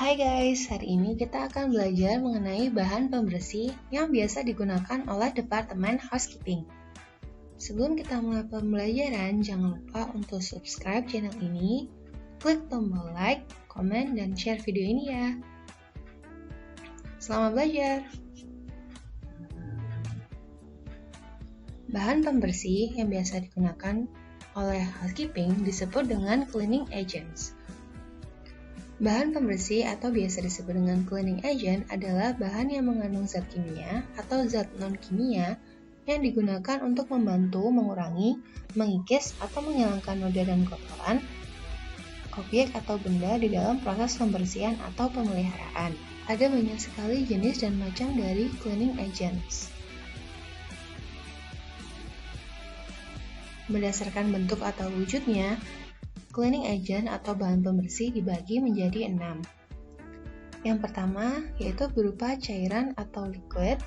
Hai guys, hari ini kita akan belajar mengenai bahan pembersih yang biasa digunakan oleh Departemen Housekeeping. Sebelum kita mulai pembelajaran, jangan lupa untuk subscribe channel ini, klik tombol like, komen, dan share video ini ya. Selamat belajar! Bahan pembersih yang biasa digunakan oleh housekeeping disebut dengan cleaning agents. Bahan pembersih atau biasa disebut dengan cleaning agent adalah bahan yang mengandung zat kimia atau zat non-kimia yang digunakan untuk membantu mengurangi, mengikis, atau menghilangkan noda dan kotoran, objek atau benda di dalam proses pembersihan atau pemeliharaan. Ada banyak sekali jenis dan macam dari cleaning agents. Berdasarkan bentuk atau wujudnya, cleaning agent atau bahan pembersih dibagi menjadi 6. Yang pertama yaitu berupa cairan atau liquid,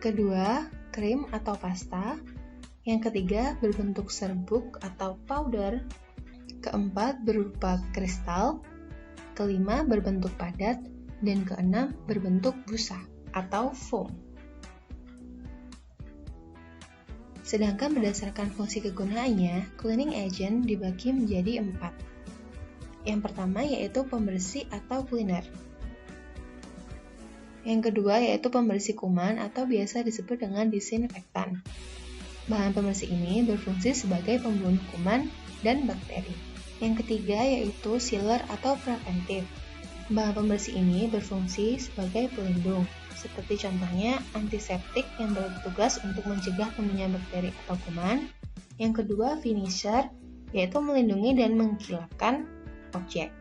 kedua krim atau pasta, yang ketiga berbentuk serbuk atau powder, keempat berupa kristal, kelima berbentuk padat, dan keenam berbentuk busa atau foam. Sedangkan berdasarkan fungsi kegunaannya, cleaning agent dibagi menjadi 4. Yang pertama yaitu pembersih atau cleaner. Yang kedua yaitu pembersih kuman atau biasa disebut dengan disinfektan. Bahan pembersih ini berfungsi sebagai pembunuh kuman dan bakteri. Yang ketiga yaitu sealer atau preventif. Bahan pembersih ini berfungsi sebagai pelindung, seperti contohnya antiseptik yang bertugas untuk mencegah tumbuhnya bakteri atau kuman. Yang kedua, finisher, yaitu melindungi dan mengkilapkan objek.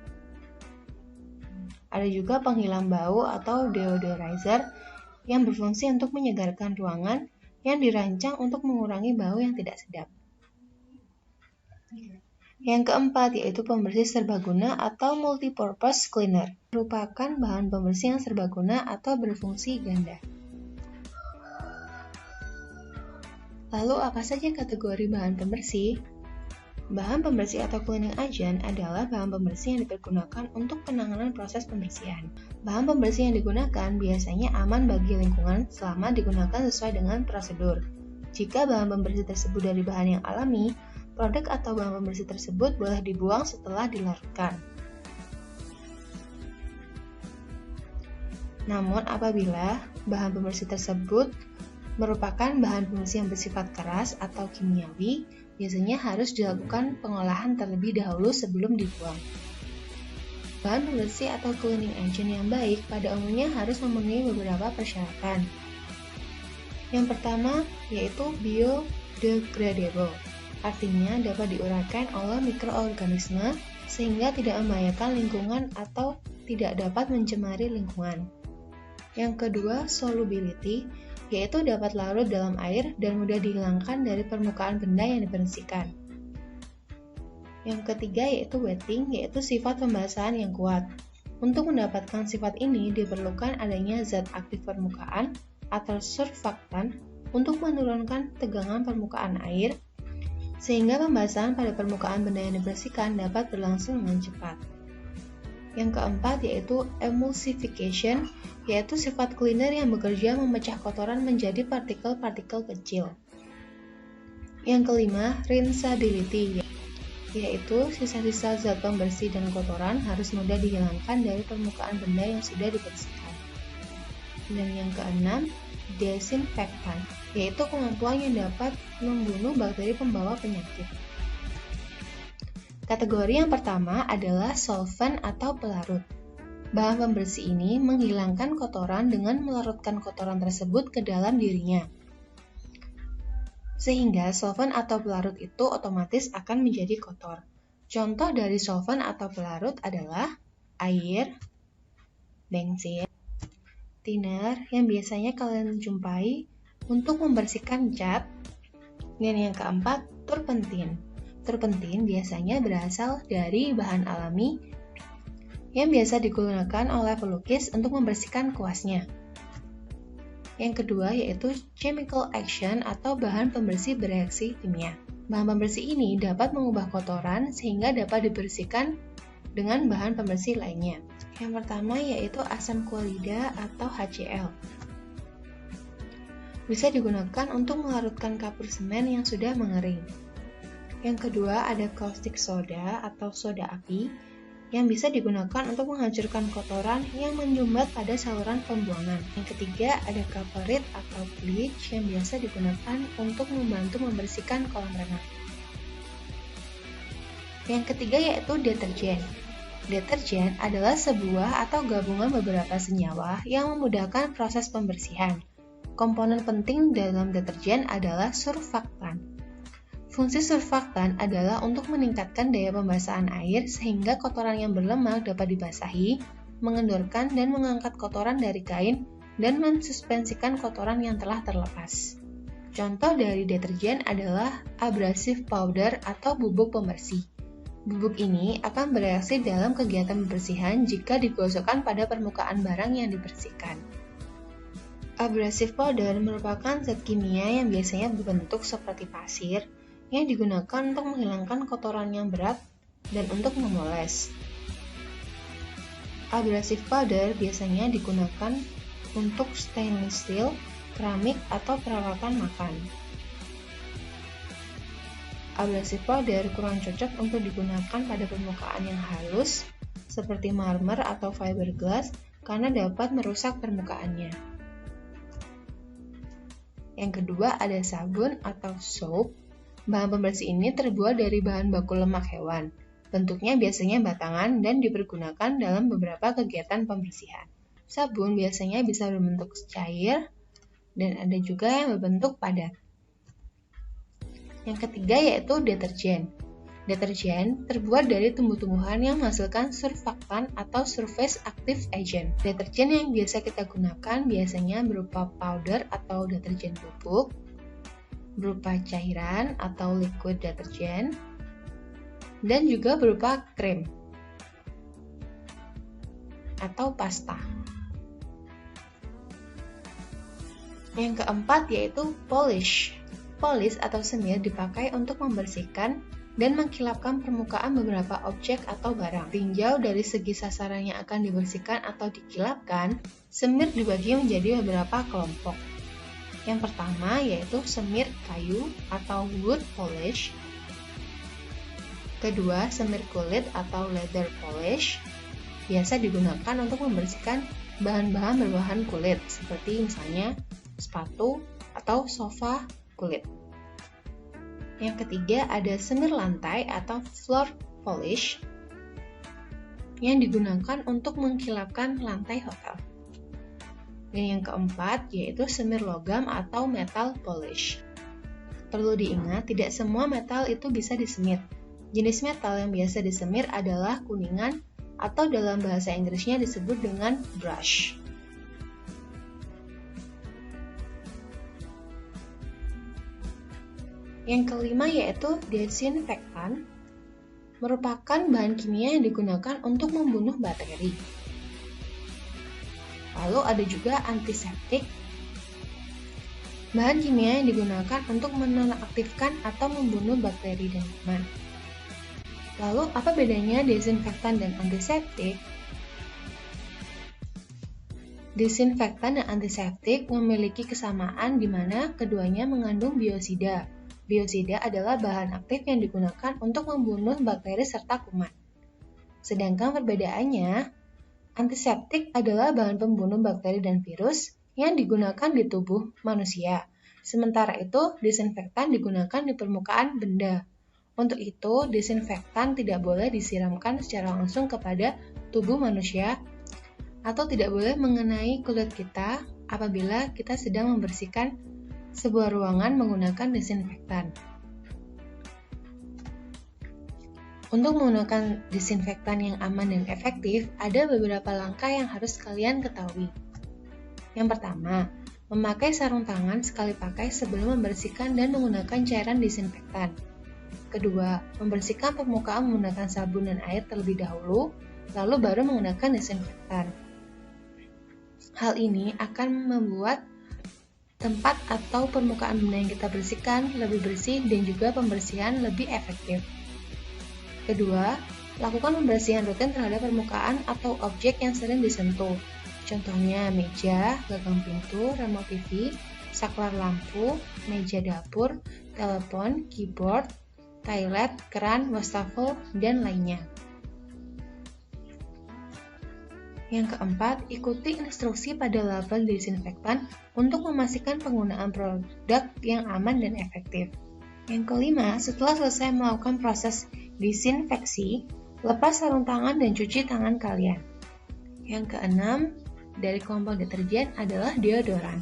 Ada juga penghilang bau atau deodorizer yang berfungsi untuk menyegarkan ruangan yang dirancang untuk mengurangi bau yang tidak sedap. Yang keempat yaitu pembersih serbaguna atau multipurpose cleaner, merupakan bahan pembersih yang serbaguna atau berfungsi ganda. Lalu apa saja kategori bahan pembersih? Bahan pembersih atau cleaning agent adalah bahan pembersih yang dipergunakan untuk penanganan proses pembersihan. Bahan pembersih yang digunakan biasanya aman bagi lingkungan selama digunakan sesuai dengan prosedur. Jika bahan pembersih tersebut dari bahan yang alami, produk atau bahan pembersih tersebut boleh dibuang setelah dilarutkan. Namun apabila bahan pembersih tersebut merupakan bahan pembersih yang bersifat keras atau kimiawi, biasanya harus dilakukan pengolahan terlebih dahulu sebelum dibuang. Bahan pembersih atau cleaning agent yang baik pada umumnya harus memenuhi beberapa persyaratan. Yang pertama yaitu biodegradable. Artinya dapat diuraikan oleh mikroorganisme sehingga tidak membahayakan lingkungan atau tidak dapat mencemari lingkungan. Yang kedua, solubility, yaitu dapat larut dalam air dan mudah dihilangkan dari permukaan benda yang dibersihkan. Yang ketiga yaitu wetting, yaitu sifat pembasahan yang kuat. Untuk mendapatkan sifat ini diperlukan adanya zat aktif permukaan atau surfaktan untuk menurunkan tegangan permukaan air sehingga pembasahan pada permukaan benda yang dibersihkan dapat berlangsung dengan cepat. Yang keempat yaitu emulsification, yaitu sifat cleaner yang bekerja memecah kotoran menjadi partikel-partikel kecil. Yang kelima, rinsability, yaitu sisa-sisa zat pembersih dan kotoran harus mudah dihilangkan dari permukaan benda yang sudah dibersihkan. Dan yang keenam, desinfektan, yaitu kemampuan yang dapat membunuh bakteri pembawa penyakit. Kategori yang pertama adalah solvent atau pelarut. Bahan pembersih ini menghilangkan kotoran dengan melarutkan kotoran tersebut ke dalam dirinya. Sehingga solvent atau pelarut itu otomatis akan menjadi kotor. Contoh dari solvent atau pelarut adalah air, bensin, thinner yang biasanya kalian jumpai untuk membersihkan cat, dan yang keempat, turpentin. Turpentin biasanya berasal dari bahan alami yang biasa digunakan oleh pelukis untuk membersihkan kuasnya. Yang kedua yaitu chemical action atau bahan pembersih bereaksi kimia. Bahan pembersih ini dapat mengubah kotoran sehingga dapat dibersihkan dengan bahan pembersih lainnya. Yang pertama yaitu asam kuarida atau HCl. Bisa digunakan untuk melarutkan kapur semen yang sudah mengering. Yang kedua ada caustic soda atau soda api yang bisa digunakan untuk menghancurkan kotoran yang menyumbat pada saluran pembuangan. Yang ketiga ada carburet atau bleach yang biasa digunakan untuk membantu membersihkan kolam renang. Yang ketiga yaitu deterjen. Deterjen adalah sebuah atau gabungan beberapa senyawa yang memudahkan proses pembersihan. Komponen penting dalam deterjen adalah surfaktan. Fungsi surfaktan adalah untuk meningkatkan daya pembasahan air sehingga kotoran yang berlemak dapat dibasahi, mengendorkan dan mengangkat kotoran dari kain, dan mensuspensikan kotoran yang telah terlepas. Contoh dari deterjen adalah abrasive powder atau bubuk pembersih. Bubuk ini akan bereaksi dalam kegiatan pembersihan jika digosokkan pada permukaan barang yang dibersihkan. Abrasive powder merupakan zat kimia yang biasanya berbentuk seperti pasir, yang digunakan untuk menghilangkan kotoran yang berat dan untuk memoles. Abrasive powder biasanya digunakan untuk stainless steel, keramik, atau peralatan makan. Abrasive powder kurang cocok untuk digunakan pada permukaan yang halus, seperti marmer atau fiberglass, karena dapat merusak permukaannya. Yang kedua ada sabun atau soap. Bahan pembersih ini terbuat dari bahan baku lemak hewan. Bentuknya biasanya batangan dan dipergunakan dalam beberapa kegiatan pembersihan. Sabun biasanya bisa berbentuk cair dan ada juga yang berbentuk padat. Yang ketiga yaitu deterjen. Deterjen terbuat dari tumbuh-tumbuhan yang menghasilkan surfaktan atau surface active agent. Deterjen yang biasa kita gunakan biasanya berupa powder atau deterjen bubuk, berupa cairan atau liquid deterjen, dan juga berupa krim atau pasta. Yang keempat yaitu polish. Polish atau semir dipakai untuk membersihkan dan mengkilapkan permukaan beberapa objek atau barang. Tinjau dari segi sasaran yang akan dibersihkan atau dikilapkan, semir dibagi menjadi beberapa kelompok. Yang pertama yaitu semir kayu atau wood polish. Kedua, semir kulit atau leather polish. Biasa digunakan untuk membersihkan bahan-bahan berbahan kulit, seperti misalnya sepatu atau sofa kulit. Yang ketiga ada semir lantai atau floor polish yang digunakan untuk mengkilapkan lantai hotel. Dan yang keempat yaitu semir logam atau metal polish. Perlu diingat, tidak semua metal itu bisa disemir. Jenis metal yang biasa disemir adalah kuningan atau dalam bahasa Inggrisnya disebut dengan brush. Yang kelima yaitu desinfektan, merupakan bahan kimia yang digunakan untuk membunuh bakteri. Lalu ada juga antiseptik, bahan kimia yang digunakan untuk menonaktifkan atau membunuh bakteri dan kuman. Lalu apa bedanya desinfektan dan antiseptik? Desinfektan dan antiseptik memiliki kesamaan di mana keduanya mengandung biosida. Biosida adalah bahan aktif yang digunakan untuk membunuh bakteri serta kuman. Sedangkan perbedaannya, antiseptik adalah bahan pembunuh bakteri dan virus yang digunakan di tubuh manusia. Sementara itu, desinfektan digunakan di permukaan benda. Untuk itu, desinfektan tidak boleh disiramkan secara langsung kepada tubuh manusia atau tidak boleh mengenai kulit kita apabila kita sedang membersihkan sebuah ruangan menggunakan desinfektan. Untuk menggunakan desinfektan yang aman dan efektif, ada beberapa langkah yang harus kalian ketahui. Yang pertama, memakai sarung tangan sekali pakai sebelum membersihkan dan menggunakan cairan desinfektan. Kedua, membersihkan permukaan menggunakan sabun dan air terlebih dahulu, lalu baru menggunakan desinfektan. Hal ini akan membuat tempat atau permukaan benda yang kita bersihkan lebih bersih dan juga pembersihan lebih efektif. Kedua, Lakukan pembersihan rutin terhadap permukaan atau objek yang sering disentuh. Contohnya meja, gagang pintu, remote TV, saklar lampu, meja dapur, telepon, keyboard, toilet, keran, wastafel, dan lainnya. Yang keempat, ikuti instruksi pada label disinfektan untuk memastikan penggunaan produk yang aman dan efektif. Yang kelima, setelah selesai melakukan proses disinfeksi, lepas sarung tangan dan cuci tangan kalian. Yang keenam, dari kelompok deterjen adalah deodoran.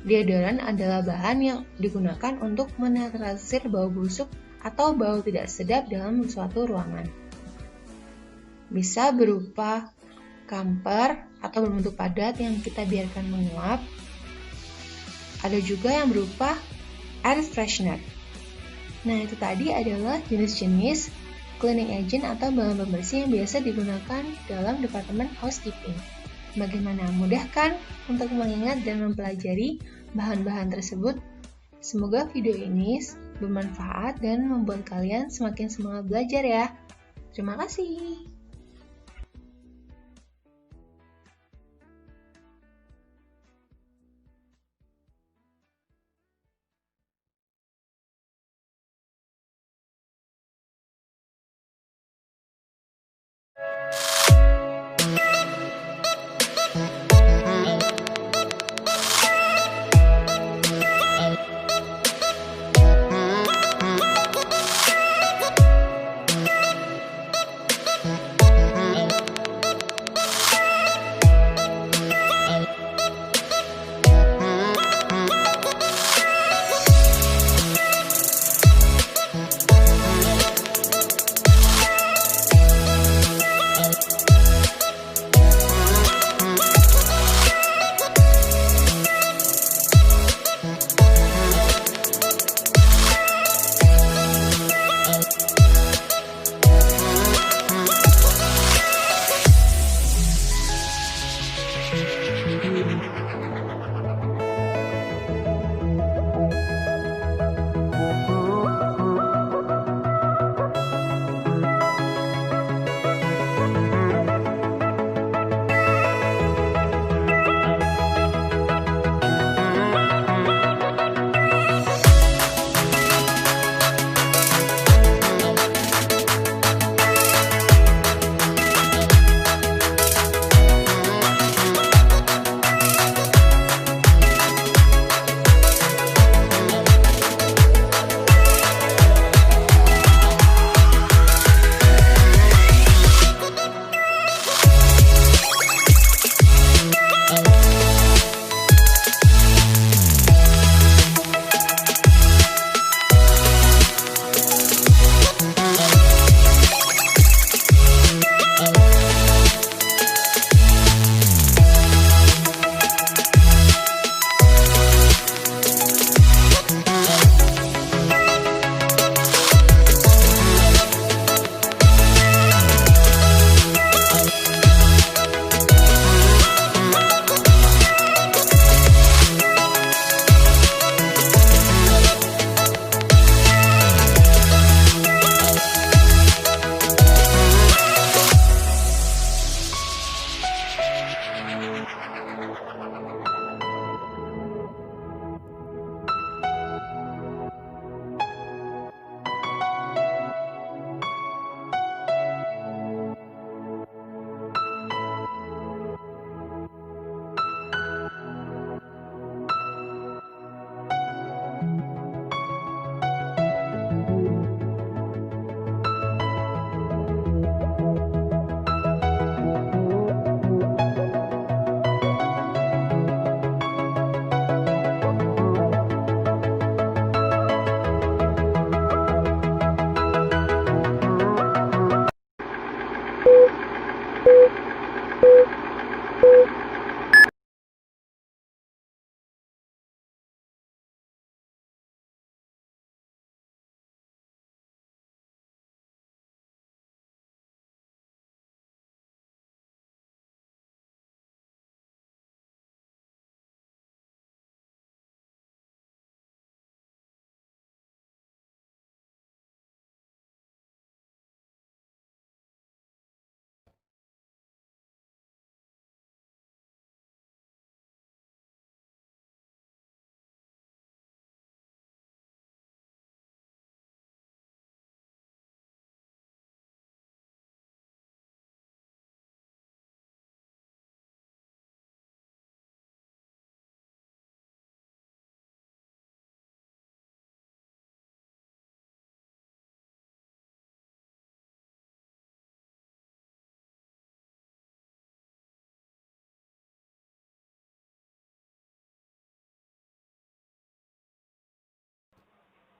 Deodoran adalah bahan yang digunakan untuk menetralisir bau busuk atau bau tidak sedap dalam suatu ruangan. Bisa berupa kamper atau berbentuk padat yang kita biarkan menguap. Ada juga yang berupa air freshener. Nah, itu tadi adalah jenis-jenis cleaning agent atau bahan pembersih yang biasa digunakan dalam departemen housekeeping. Bagaimana? Mudah kan untuk mengingat dan mempelajari bahan-bahan tersebut? Semoga video ini bermanfaat dan membuat kalian semakin semangat belajar ya. Terima kasih.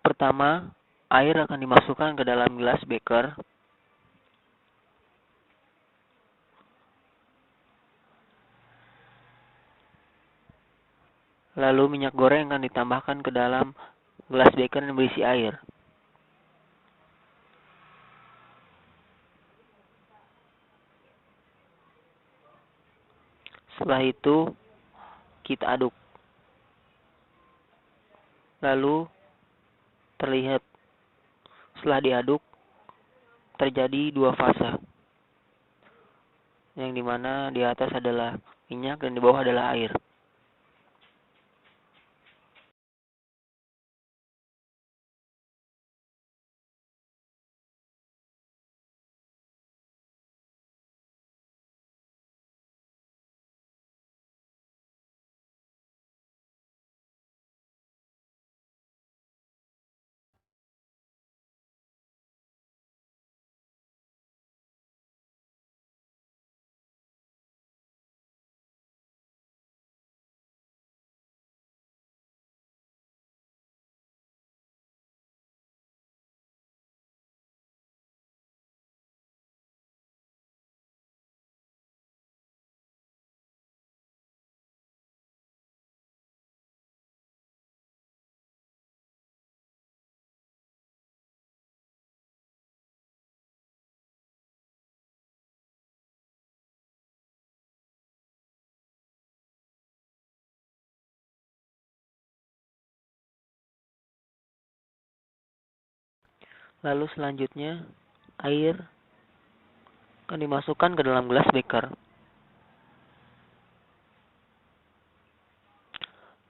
Pertama, air akan dimasukkan ke dalam gelas beker. Lalu minyak goreng akan ditambahkan ke dalam gelas beker yang berisi air. Setelah itu, kita aduk. Lalu, terlihat setelah diaduk, terjadi dua fase. Yang dimana di atas adalah minyak dan di bawah adalah air. Lalu selanjutnya, air akan dimasukkan ke dalam gelas beker.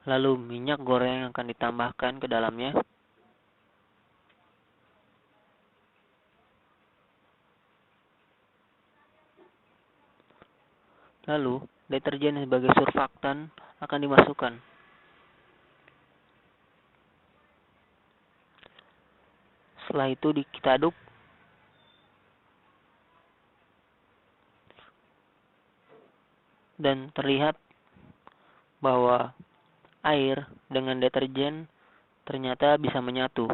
Lalu minyak goreng akan ditambahkan ke dalamnya. Lalu, deterjen sebagai surfaktan akan dimasukkan. Setelah itu kita aduk. Dan terlihat bahwa air dengan deterjen ternyata bisa menyatu.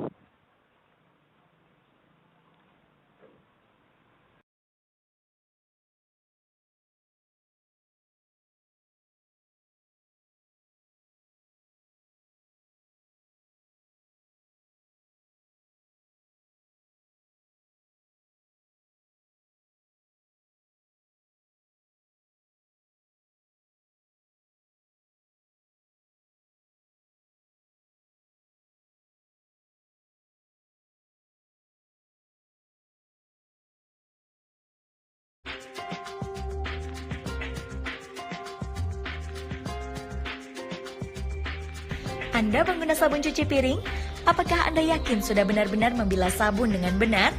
Anda pengguna sabun cuci piring? Apakah Anda yakin sudah benar-benar membilas sabun dengan benar?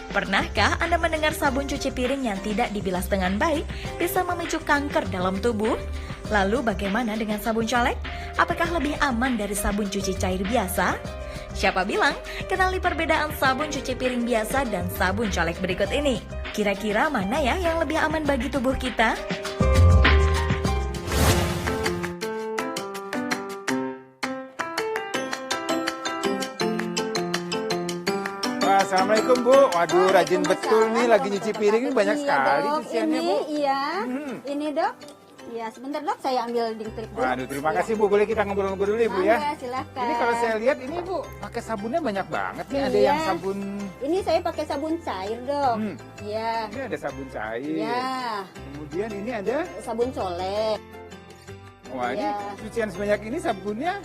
Pernahkah Anda mendengar sabun cuci piring yang tidak dibilas dengan baik bisa memicu kanker dalam tubuh? Lalu bagaimana dengan sabun colek? Apakah lebih aman dari sabun cuci cair biasa? Siapa bilang? Kenali perbedaan sabun cuci piring biasa dan sabun colek berikut ini. Kira-kira mana ya yang lebih aman bagi tubuh kita? Assalamualaikum Bu. Waduh, rajin betul nih lagi nyuci piring ini banyak sekali Dok. cuciannya Bu. Iya, ini Dok. Iya, sebentar Dok, saya ambil dingklik dulu. Waduh, terima kasih Bu. Boleh kita ngobrol-ngobrol dulu ya Bu ya? Silakan. Ini kalau saya lihat ini Bu, pakai sabunnya banyak banget nih. Ada Iya. yang sabun. Ini saya pakai sabun cair Dok. Iya. Ini ada sabun cair. Iya. Kemudian ini ada. Sabun colek. Wah, ini Iya. cucian sebanyak ini sabunnya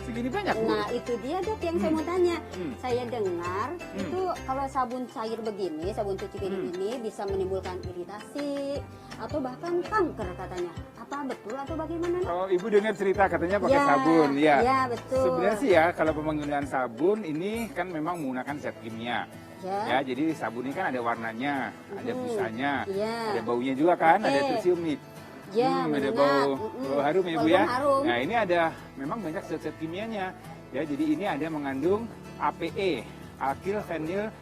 segini banyak Bu. Nah, itu dia Dok yang saya mau tanya. Saya dengar Hmm. itu kalau sabun cair begini, sabun cuci piring ini bisa menimbulkan iritasi atau bahkan kanker katanya. Apa betul atau bagaimana Dok? Oh, Ibu dengar cerita katanya pakai Ya, sabun, ya. ya, betul. Sebenarnya sih ya, kalau penggunaan sabun ini kan memang menggunakan zat kimia. Ya. Ya, jadi sabun ini kan ada warnanya, ada busanya, Iya. ada baunya juga kan, ada Oke. tersium nih. Ya, ada menyengat. bau harum ya Bu Bau ya. harum. Nah, ini ada memang banyak zat-zat kimianya. Ya, jadi ini ada mengandung APE, alkyl phenyl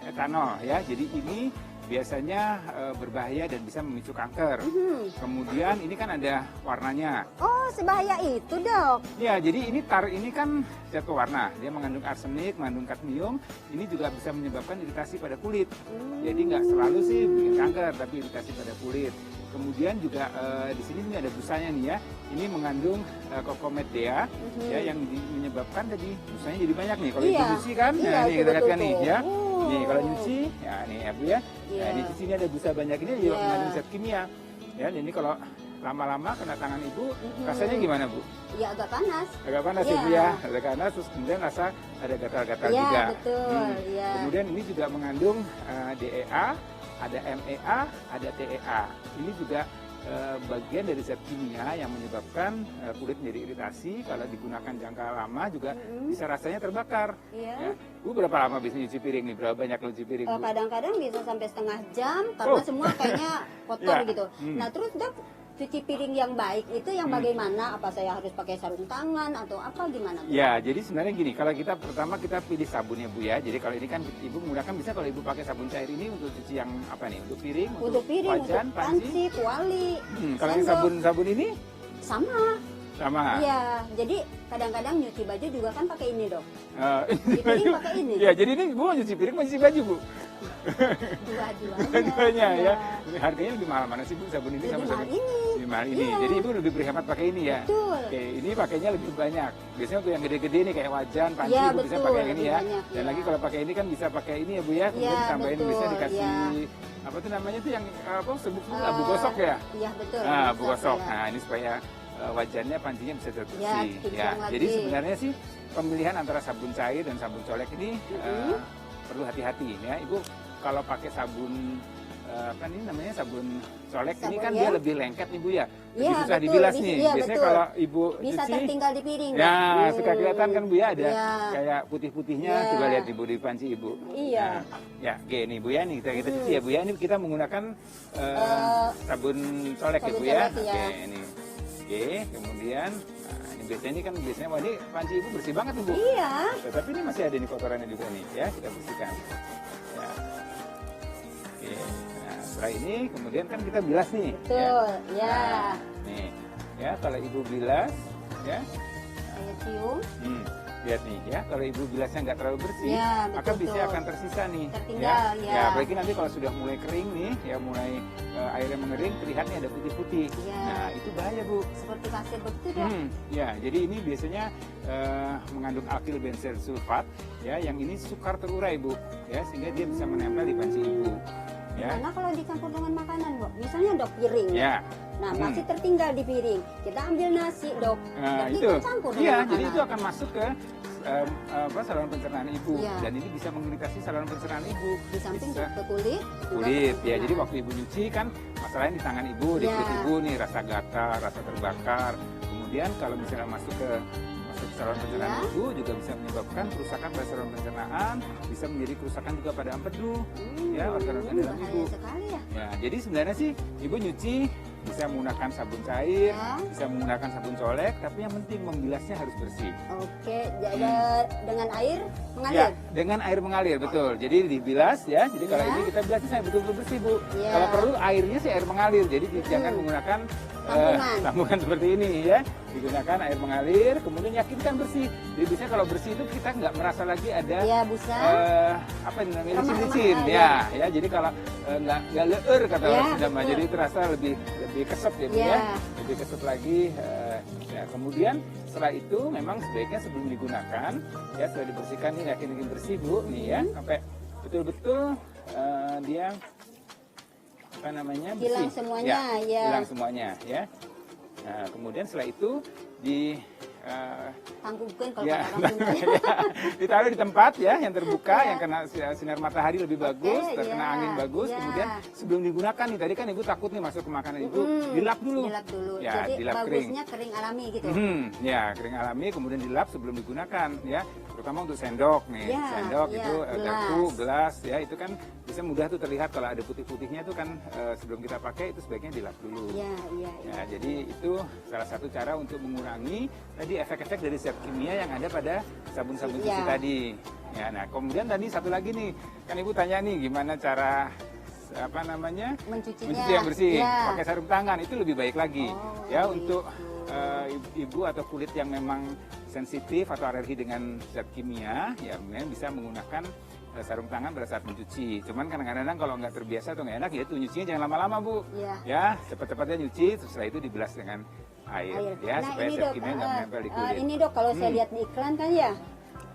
ethanol ya. Jadi ini biasanya berbahaya dan bisa memicu kanker. Kemudian ini kan ada warnanya. Oh, sebahaya itu, Dok. Ya, jadi ini tar ini kan zat pewarna. Dia mengandung arsenik, mengandung kadmium. Ini juga bisa menyebabkan iritasi pada kulit. Jadi nggak selalu sih bikin kanker, tapi iritasi pada kulit. Kemudian juga di sini ada busanya nih ya. Ini mengandung Cocomedia ya yang menyebabkan tadi busanya jadi banyak nih. Kalau Iya. ibu nyuci kan, Iya, nah ini itu kita lihat kan betul nih tuh. ya. Nih kalau nyuci, ya nih ya Bu ya. Iya. Nah, di sini ada busa banyak ini juga Iya. mengandung zat kimia. Ya, ini kalau lama-lama kena tangan ibu, rasanya gimana Bu? Ya agak panas. Agak panas Iya. ya Bu ya, agak panas terus kemudian rasa ada gatal-gatal Iya, juga. betul, iya. Kemudian ini juga mengandung DEA, ada MEA, ada TEA. Ini juga bagian dari zat kimia yang menyebabkan kulit menjadi iritasi. Kalau digunakan jangka lama juga bisa rasanya terbakar. Iya. Ya. Bu berapa lama bisa nyuci piring nih? Berapa banyak nyuci piring Bu? Kadang-kadang bisa sampai setengah jam karena Oh. semua kayaknya kotor Ya. gitu. Nah, terus Dok, cuci piring yang baik itu yang bagaimana? Apa saya harus pakai sarung tangan atau apa gimana? Bu? Ya, jadi sebenarnya gini, kalau kita pertama kita pilih sabunnya Bu ya. Jadi kalau ini kan ibu menggunakan, bisa kalau ibu pakai sabun cair ini untuk cuci yang apa nih? Untuk piring, Untuk piring, wajan, untuk panci, kuali, Kalau yang sendok. sabun ini sama. sama. Iya, jadi kadang-kadang nyuci baju juga kan pakai ini, Dok. Eh, Di piring pakai ini. Ya, jadi ini Bu mau nyuci piring, mau nyuci baju Bu? Dua-duanya. Dua-duanya Iya. ya. Harganya lebih mahal mana sih Bu sabun ini sama Lebih mahal sabun? ini. Lebih mahal ini. Iya. Jadi ibu lebih berhemat pakai ini ya. Betul. Oke, ini pakainya lebih banyak. Biasanya untuk yang gede-gede nih kayak wajan, panci, Iya, ibu bisa betul, pakai ini lebih ya. banyak, Dan iya. lagi kalau pakai ini kan bisa pakai ini ya Bu ya. Kemudian Iya, ditambahin betul, bisa dikasih iya. apa tuh namanya tuh yang apa sebut abu gosok ya. Iya, betul. Nah, abu gosok. ya. Nah, ini supaya wajannya, pancinya bisa terbersih. Ya, kinclong lagi. Jadi sebenarnya sih pemilihan antara sabun cair dan sabun colek ini perlu hati-hati ya. Ibu kalau pakai sabun apa nih namanya sabun colek ini Sabun kan ya? dia lebih lengket nih Bu ya. Lebih Iya, susah betul. dibilas Bisa- nih. iya, Biasanya betul. kalau Ibu Bisa cuci tertinggal di piring. ya Dok. suka kelihatan kan Bu ya ada Iya. kayak putih-putihnya. Iya. Coba lihat Ibu di panci Ibu. Iya. Nah, ya, oke nih Bu ya nih kita cuci ya Bu ya. Ini kita menggunakan sabun colek ya sabun Bu ya. colek, ya. Oke, ini. Oke, kemudian nah, ini biasanya ini kan biasanya wah ini panci Ibu bersih banget nih Bu. Iya. Tetapi ini masih ada nih kotorannya juga nih ya, kita bersihkan. Ya. Oke. Nah, setelah ini kemudian kan kita bilas nih. Betul, ya. Nah, nih, ya kalau Ibu bilas, ya. Saya cium. Lihat nih ya, kalau Ibu bilasnya nggak terlalu bersih, Ya, maka betul, bisa betul. akan tersisa nih. Tertinggal, ya. Ya, apalagi nanti kalau sudah mulai kering nih, ya mulai airnya mengering, terlihat nih ada putih-putih. Ya. Nah, itu bahaya Bu. Seperti pasir begitu, Dok. Ya, jadi ini biasanya mengandung alkyl benzyl sulfat, ya, yang ini sukar terurai Bu, ya, sehingga dia bisa menempel di panci Ibu. Ya, Karena kalau dicampur dengan makanan, Dok, misalnya Dok piring. ya. Nah, masih tertinggal di piring. Kita ambil nasi, Dok. Nah, Jadi itu. kan campur dengan Iya, makanan. jadi itu akan masuk ke saluran pencernaan Ibu, Iya. dan ini bisa mengiritasi saluran pencernaan Ibu. Di samping Bisa. ke kulit. juga Kulit ke ya, jadi pencernaan. waktu Ibu nyuci kan masalahnya di tangan Ibu, di Iya. kulit Ibu nih rasa gatal, rasa terbakar. Kemudian kalau misalnya masuk ke saluran pencernaan Iya. Ibu juga bisa menyebabkan kerusakan pada saluran pencernaan, bisa menjadi kerusakan juga pada empedu, ya organ-organ dalam bahaya Ibu. sekali ya. Ya, jadi sebenarnya sih Ibu nyuci bisa menggunakan sabun cair, Ya. bisa menggunakan sabun colek, tapi yang penting membilasnya harus bersih. Oke, jadi dengan air mengalir. Ya, dengan air mengalir, betul. Jadi dibilas ya. Jadi kalau Ya. ini kita bilasnya saya betul-betul bersih, Bu. Ya. Kalau perlu airnya sih air mengalir. Jadi jangan menggunakan Tampungan. tampungan seperti ini ya. Digunakan air mengalir, kemudian yakinkan bersih. Jadi biasanya kalau bersih itu kita nggak merasa lagi ada Ya, busa. apa yang namanya Remah-remah, licin-licin ya. ya. Jadi kalau nggak leur kata Ya, orang Sunda mah. betul. Jadi terasa lebih kesep ya, Bu, Ya. ya. Lebih kesep lagi. Ya, kemudian setelah itu memang sebaiknya sebelum digunakan ya setelah dibersihkan nih yakin bersih Bu nih ya sampai betul-betul dia apa namanya bersih. Hilang semuanya, ya. Hilang semuanya ya. Nah, kemudian setelah itu di Tangguhkan kalau ya, kata orang Sunda. ditaruh di tempat ya yang terbuka, Ya. yang kena sinar matahari lebih bagus, terkena ya, angin bagus. ya. Kemudian sebelum digunakan nih, tadi kan Ibu takut nih masuk ke makanan Ibu, dilap dulu. Dilap dulu. Ya, Jadi dilap kering. bagusnya kering alami gitu. Ya, kering alami, kemudian dilap sebelum digunakan ya. Terutama untuk sendok nih, Ya, sendok ya, itu gelas. garpu, gelas ya, itu kan bisa mudah tuh terlihat kalau ada putih-putihnya itu kan sebelum kita pakai itu sebaiknya dilap dulu. Iya, iya, iya. Ya, jadi itu salah satu cara untuk mengurangi tadi efek-efek dari zat kimia yang ada pada sabun-sabun cuci Ya. tadi. Ya, nah kemudian tadi satu lagi nih, kan Ibu tanya nih gimana cara mencucinya mencuci yang bersih, ya. pakai sarung tangan itu lebih baik lagi. Ya, gitu. untuk ibu atau kulit yang memang sensitif atau alergi dengan zat kimia, ya memang bisa menggunakan sarung tangan pada saat mencuci. Cuman kadang-kadang kalau nggak terbiasa atau nggak enak, ya itu nyucinya jangan lama-lama, Bu. Iya. Ya, cepat-cepatnya nyuci, setelah itu dibilas dengan air. Ya, Nah, supaya ini zat Dok, kimia nggak menempel di kulit. ini Dok, kalau saya lihat di iklan kan ya,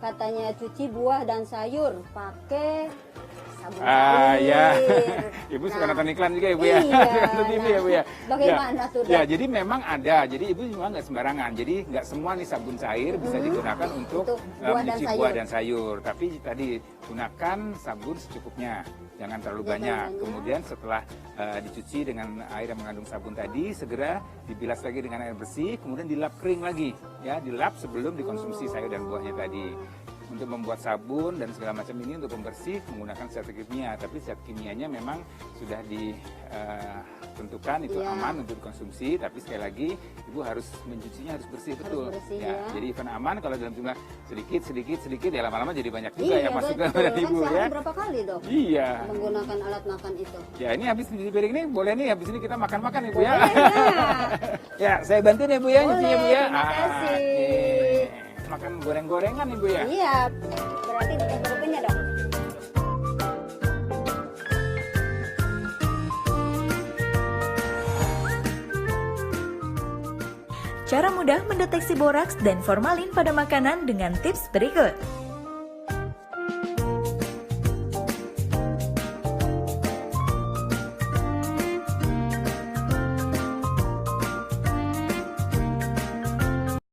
katanya cuci buah dan sayur pakai sabun cair. Ya. Ibu suka nonton iklan juga, Ibu ya. Iya, Nonton TV ya, Bu ya. Bagaimana tuh, Dok? Ya, jadi memang ada. Jadi Ibu juga nggak sembarangan. Jadi nggak semua nih sabun cair bisa digunakan untuk mencuci buah dan sayur. Tapi tadi gunakan sabun secukupnya. Jangan terlalu banyak. Kemudian setelah dicuci dengan air yang mengandung sabun tadi, segera dibilas lagi dengan air bersih, kemudian dilap kering lagi. Ya, dilap sebelum dikonsumsi sayur dan buahnya tadi. Untuk membuat sabun dan segala macam ini untuk pembersih menggunakan zat kimia, tapi zat kimianya memang sudah ditentukan itu aman untuk dikonsumsi, tapi sekali lagi ibu harus mencucinya harus bersih betul. Bersih, ya. Jadi even aman kalau dalam jumlah sedikit ya lama-lama jadi banyak juga Iya, ya masuk ke betul. badan Kan ibu sehari ya. berapa kali Dok Iya. menggunakan alat makan itu? Ya, ini habis cuci piring ini boleh nih, habis ini kita makan-makan Ibu ya. Boleh, ya. Ya, saya bantuin ya Bu ya Boleh, nyucinya Bu ya. terima kasih. Oke. Makan goreng-gorengan Ibu ya. Iya, berarti dicukupinnya Dok. Cara mudah mendeteksi boraks dan formalin pada makanan dengan tips berikut.